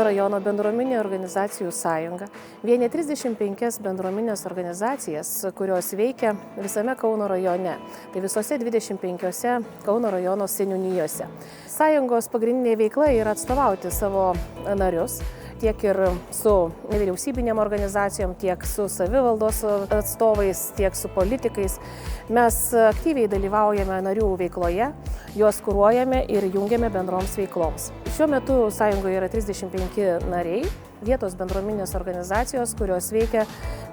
Kauno rajono bendruomeninių organizacijų sąjunga vienija 35 bendruomeninės organizacijas, kurios veikia visame Kauno rajone, tai visose 25 Kauno rajono seniūnijose. Sąjungos pagrindinė veikla yra atstovauti savo narius, tiek ir su nevyriausybinėm organizacijom, tiek su savivaldos atstovais, tiek su politikais. Mes aktyviai dalyvaujame narių veikloje, juos kuruojame ir jungiame bendroms veikloms. Šiuo metu sąjungoje yra 35 nariai, vietos bendruomeninės organizacijos, kurios veikia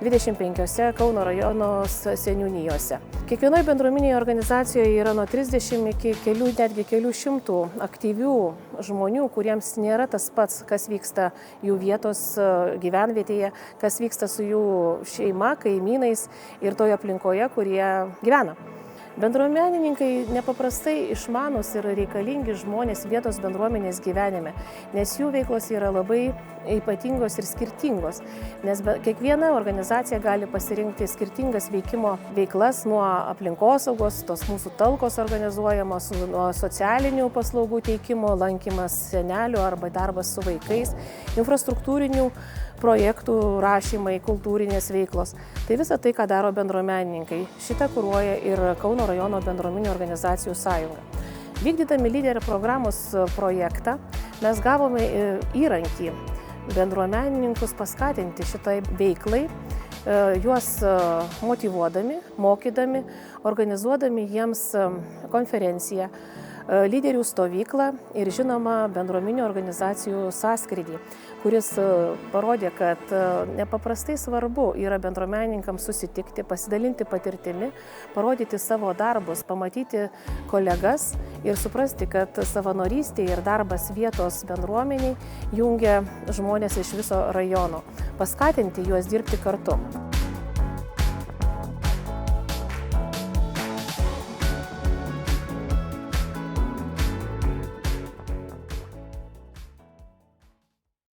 25 Kauno rajono seniūnijose. Kiekvienoje bendruomeninėje organizacijoje yra nuo 30 iki netgi kelių šimtų aktyvių žmonių, kuriems nėra tas pats, kas vyksta jų vietos gyvenvietėje, kas vyksta su jų šeima, kaimynais ir toje aplinkoje, kurie gyvena. Bendruomenininkai nepaprastai išmanus ir reikalingi žmonės vietos bendruomenės gyvenime, nes jų veiklos yra labai ypatingos ir skirtingos, nes kiekviena organizacija gali pasirinkti skirtingas veikimo veiklas nuo aplinkosaugos, tos mūsų talkos organizuojamos, nuo socialinių paslaugų teikimo, lankymas senelių arba darbas su vaikais, infrastruktūrinių projektų rašymai, kultūrinės veiklos. Tai visa tai, ką daro bendruomenininkai. Šitą kuruoja ir Kauno rajono bendruomeninių organizacijų sąjunga. Vykdydami lyderio programos projektą, mes gavome įrankį bendruomenininkus paskatinti šitai veiklai, juos motyvuodami, mokydami, organizuodami jiems konferenciją, lyderių stovyklą ir žinoma bendruomeninių organizacijų sąskrydį, kuris parodė, kad nepaprastai svarbu yra bendruomenininkams susitikti, pasidalinti patirtimi, parodyti savo darbus, pamatyti kolegas ir suprasti, kad savanorystė ir darbas vietos bendruomeniai jungia žmonės iš viso rajono, paskatinti juos dirbti kartu.